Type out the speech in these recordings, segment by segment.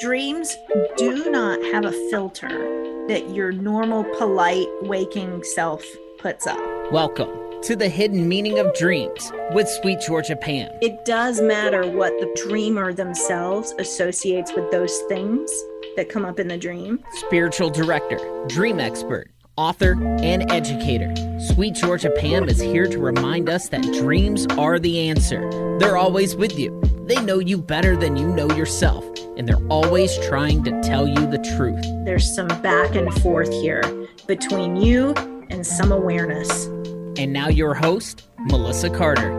Dreams do not have a filter that your normal, polite, waking self puts up. Welcome to the hidden meaning of dreams with Sweet Georgia Pam. It does matter what the dreamer themselves associates with those things that come up in the dream. Spiritual director, dream expert, author, and educator, Sweet Georgia Pam is here to remind us that dreams are the answer. They're always with you. They know you better than you know yourself, and they're always trying to tell you the truth. There's some back and forth here between you and some awareness. And now your host, Melissa Carter.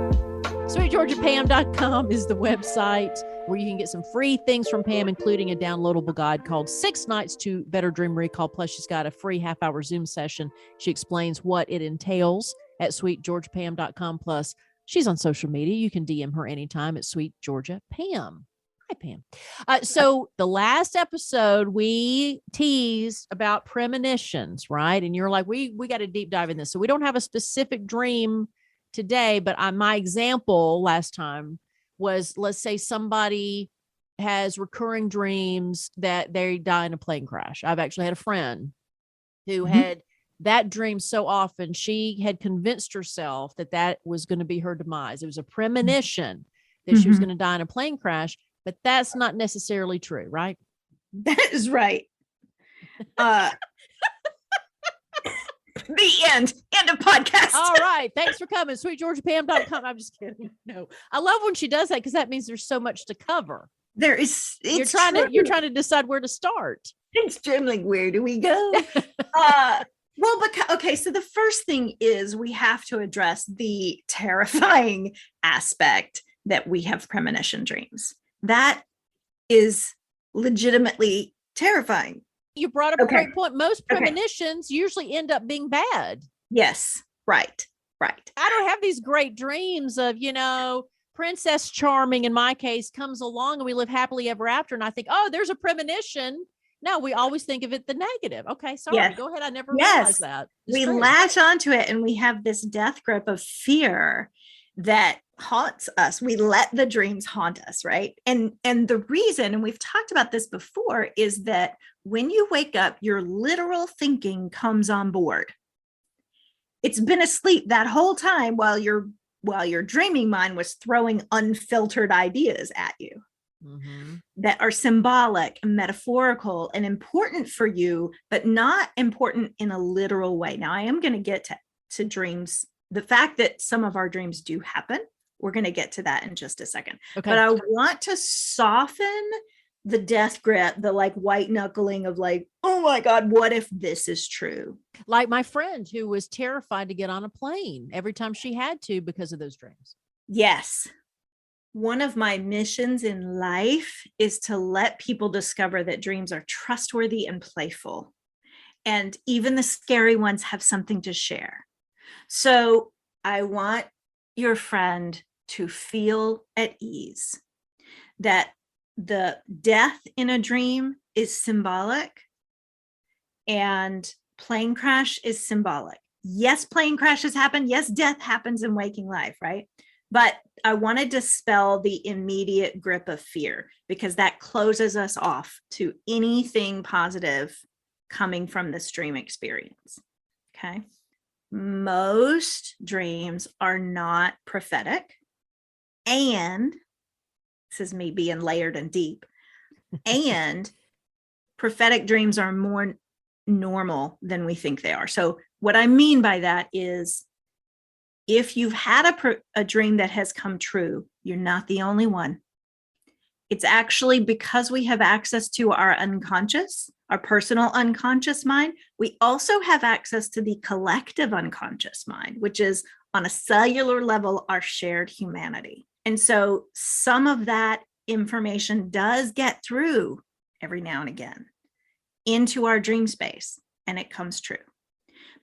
SweetGeorgiaPam.com is the website where you can get some free things from Pam, including a downloadable guide called 6 Nights to Better Dream Recall. Plus, she's got a free half-hour Zoom session. She explains what it entails at SweetGeorgiaPam.com. Plus, she's on social media. You can DM her anytime at SweetGeorgiaPam. Hi, Pam. So the last episode, we teased about premonitions, right? And you're like, we got to deep dive in this. So we don't have a specific dream today, but my example last time was, let's say somebody has recurring dreams that they die in a plane crash. I've actually had a friend who had that dream so often, she had convinced herself that that was going to be her demise. It was a premonition that she was going to die in a plane crash, but that's not necessarily true, right? That is right. The end of podcast. All right. Thanks for coming. SweetGeorgiaPam.com. I'm just kidding. No, I love when she does that because that means there's so much to cover. There is. You're trying to decide where to start. It's like, where do we go? Okay. So the first thing is we have to address the terrifying aspect that we have premonition dreams. That is legitimately terrifying. You brought up a great point. Most premonitions usually end up being bad. Yes. Right. I don't have these great dreams of, Princess Charming, in my case, comes along and we live happily ever after. And I think, oh, there's a premonition. No, we always think of it the negative. Okay, sorry. Yes. Go ahead. I never realized that. We latch onto it and we have this death grip of fear that haunts us. We let the dreams haunt us, right? And the reason, and we've talked about this before, is that when you wake up, your literal thinking comes on board. It's been asleep that whole time while your dreaming mind was throwing unfiltered ideas at you that are symbolic and metaphorical and important for you, but not important in a literal way. Now, I am going to get to dreams. The fact that some of our dreams do happen, we're going to get to that in just a second. Okay. But I want to soften the death grip, the white knuckling of oh my God, what if this is true? Like my friend who was terrified to get on a plane every time she had to because of those dreams. Yes. One of my missions in life is to let people discover that dreams are trustworthy and playful. And even the scary ones have something to share. So I want your friend to feel at ease that the death in a dream is symbolic and plane crash is symbolic. Yes, plane crashes happen. Yes, death happens in waking life, right? But I want to dispel the immediate grip of fear because that closes us off to anything positive coming from this dream experience. Okay. Most dreams are not prophetic. And this is me being layered and deep. And prophetic dreams are more normal than we think they are. So what I mean by that is if you've had a dream that has come true, you're not the only one. It's actually because we have access to our unconscious, our personal unconscious mind. We also have access to the collective unconscious mind, which is on a cellular level, our shared humanity. And so some of that information does get through every now and again into our dream space, and it comes true.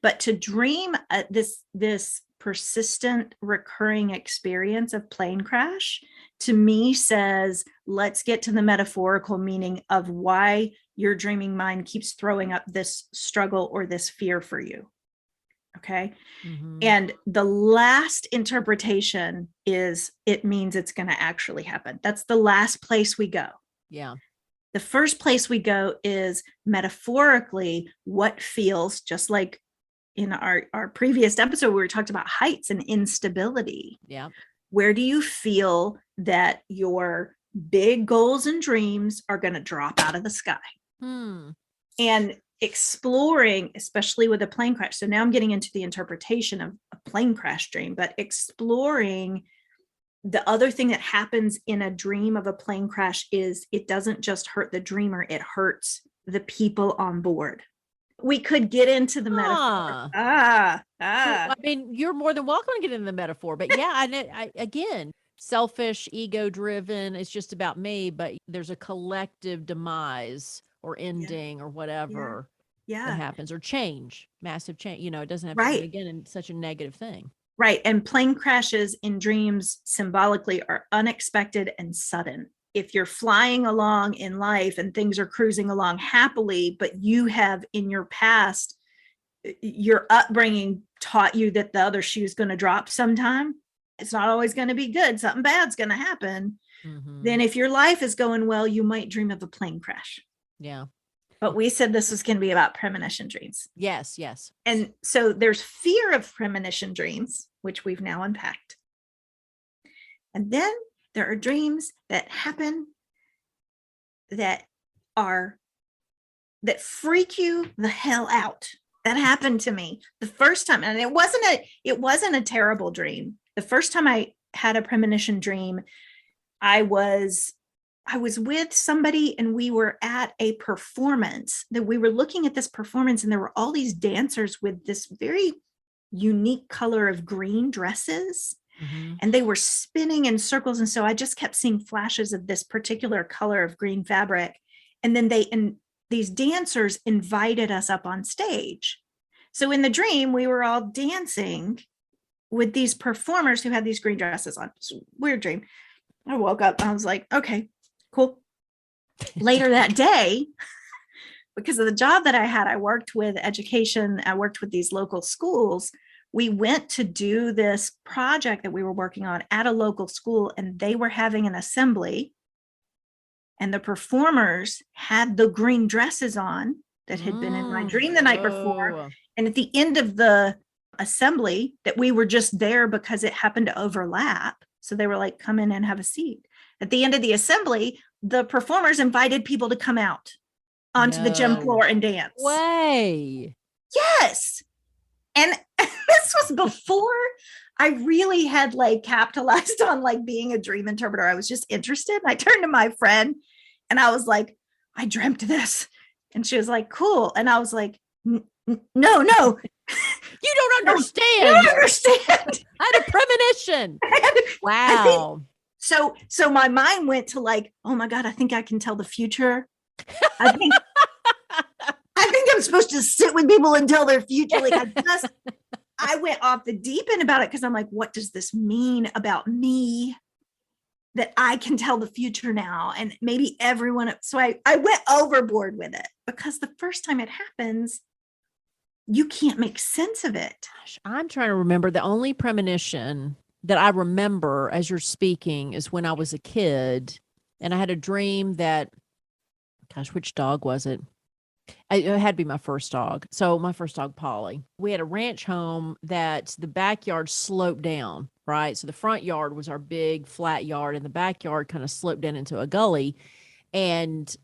But to dream this persistent recurring experience of plane crash, to me says, let's get to the metaphorical meaning of why your dreaming mind keeps throwing up this struggle or this fear for you. Okay. And the last interpretation is it means it's going to actually happen. That's the last place we go. Yeah. the first place we go is metaphorically what feels just like in our previous episode, where we talked about heights and instability. Yeah. Where do you feel that your big goals and dreams are going to drop out of the sky? And exploring, especially with a plane crash. So now I'm getting into the interpretation of a plane crash dream, but exploring the other thing that happens in a dream of a plane crash is it doesn't just hurt the dreamer, it hurts the people on board. We could get into the metaphor. I mean, you're more than welcome to get into the metaphor, but yeah, I again, selfish, ego driven. It's just about me, but there's a collective demise or ending or whatever that happens, or change, massive change. You know, it doesn't have to be again in such a negative thing. Right. And plane crashes in dreams symbolically are unexpected and sudden. If you're flying along in life and things are cruising along happily, but you have in your past, your upbringing taught you that the other shoe is going to drop sometime. It's not always going to be good. Something bad's going to happen. Then if your life is going well, you might dream of a plane crash. Yeah. But we said this was going to be about premonition dreams. Yes, yes. And so there's fear of premonition dreams, which we've now unpacked. And then there are dreams that happen that freak you the hell out. That happened to me the first time. And it wasn't a terrible dream. The first time I had a premonition dream, I was with somebody and we were at a performance that we were looking at this performance, and there were all these dancers with this very unique color of green dresses. And they were spinning in circles. And so I just kept seeing flashes of this particular color of green fabric. And then these dancers invited us up on stage. So in the dream, we were all dancing with these performers who had these green dresses on. It's a weird dream. I woke up and I was like, okay, cool. Later that day, because of the job that I had, I worked with education. I worked with these local schools. We went to do this project that we were working on at a local school, and they were having an assembly. And the performers had the green dresses on that had been in my dream the night before. And at the end of the assembly, that we were just there because it happened to overlap. So they were like, come in and have a seat. At the end of the assembly, the performers invited people to come out onto the gym floor and dance. Way. Yes. And this was before I really had like capitalized on like being a dream interpreter. I was just interested. I turned to my friend and I was like, I dreamt this. And she was like, cool. And I was like, no. You don't understand. You don't understand. I had a premonition. Wow. So my mind went to like, oh my God, I think I can tell the future. I think I'm supposed to sit with people and tell their future. Like I went off the deep end about it because I'm like, what does this mean about me that I can tell the future now? And maybe everyone. So I went overboard with it because the first time it happens, you can't make sense of it. Gosh, I'm trying to remember. The only premonition that I remember as you're speaking is when I was a kid and I had a dream that, gosh, which dog was it? It had to be my first dog. So my first dog, Polly. We had a ranch home that the backyard sloped down, right? So the front yard was our big flat yard and the backyard kind of sloped down into a gully. And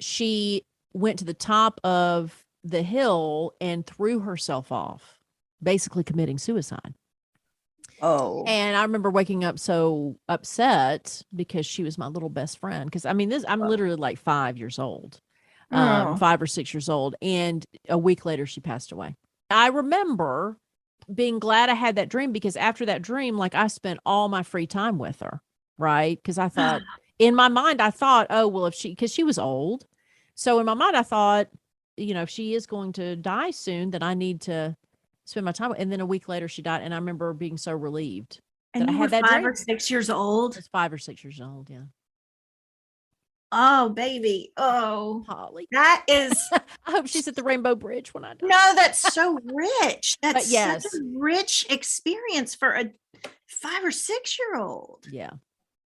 she went to the top of the hill and threw herself off, basically committing suicide. Oh. And I remember waking up so upset because she was my little best friend. Because I mean, I'm literally like 5 years old. 5 or 6 years old. And a week later, she passed away. I remember being glad I had that dream because after that dream, like I spent all my free time with her, right? Because I thought, in my mind, I thought, oh, well, because she was old. So in my mind, I thought, if she is going to die soon, then I need to spend my time. And then a week later, she died. And I remember being so relieved. And you were 5 or 6 years old? I was 5 or 6 years old, yeah. Oh, baby. Oh, Holly. That is. I hope she's at the Rainbow Bridge when I die. No, that's so rich. That's yes. such a rich experience for a 5 or 6 year old. Yeah.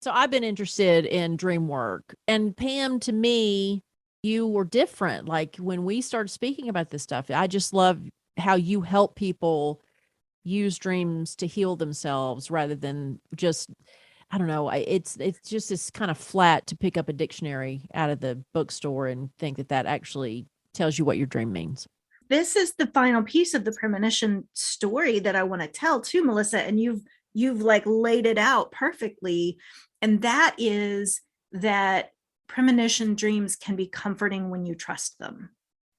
So I've been interested in dream work. And Pam, to me, you were different. Like when we started speaking about this stuff, I just love how you help people use dreams to heal themselves rather than just, I don't know, it's just this kind of flat to pick up a dictionary out of the bookstore and think that that actually tells you what your dream means. This is the final piece of the premonition story that I want to tell too, Melissa, and you've like laid it out perfectly. And that is that premonition dreams can be comforting when you trust them.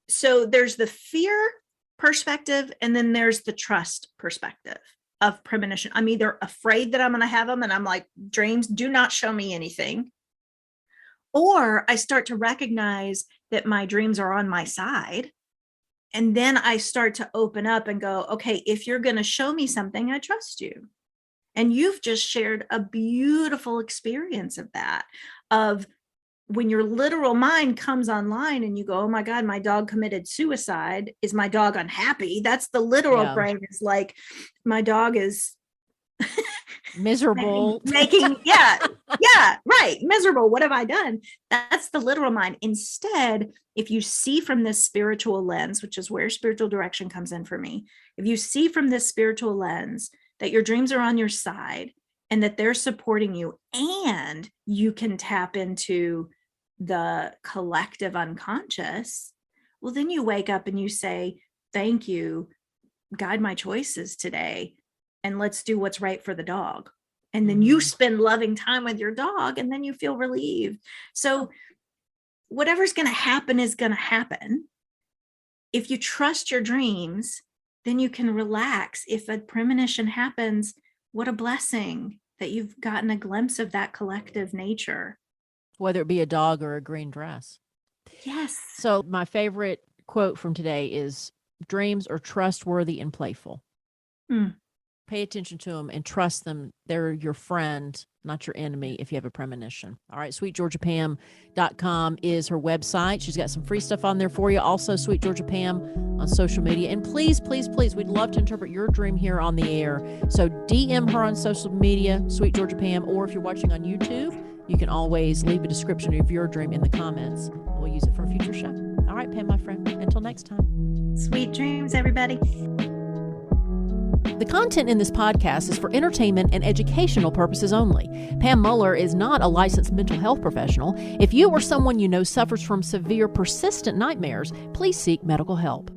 So there's the fear perspective, and then there's the trust perspective of premonition. I'm either afraid that I'm going to have them, and I'm like, dreams, do not show me anything. Or I start to recognize that my dreams are on my side. And then I start to open up and go, okay, if you're going to show me something, I trust you. And you've just shared a beautiful experience of that, of when your literal mind comes online and you go, oh my God, my dog committed suicide. Is my dog unhappy? That's the literal brain is like, my dog is miserable. Yeah, right. Miserable. What have I done? That's the literal mind. Instead, if you see from this spiritual lens, which is where spiritual direction comes in for me, if you see from this spiritual lens that your dreams are on your side and that they're supporting you, and you can tap into the collective unconscious, well, then you wake up and you say, thank you, guide my choices today, and let's do what's right for the dog. And then you spend loving time with your dog, and then you feel relieved. So whatever's going to happen is going to happen. If you trust your dreams, then you can relax. If a premonition happens, what a blessing that you've gotten a glimpse of that collective nature. Whether it be a dog or a green dress. Yes. So my favorite quote from today is, dreams are trustworthy and playful. Pay attention to them and trust them. They're your friend, not your enemy, if you have a premonition. All right, sweetgeorgiapam.com is her website. She's got some free stuff on there for you. Also, Sweet Georgia Pam on social media. And please, please, please, we'd love to interpret your dream here on the air. So DM her on social media, Sweet Georgia Pam, or if you're watching on YouTube, you can always leave a description of your dream in the comments. We'll use it for a future show. All right, Pam, my friend, until next time. Sweet dreams, everybody. The content in this podcast is for entertainment and educational purposes only. Pam Muller is not a licensed mental health professional. If you or someone you know suffers from severe, persistent nightmares, please seek medical help.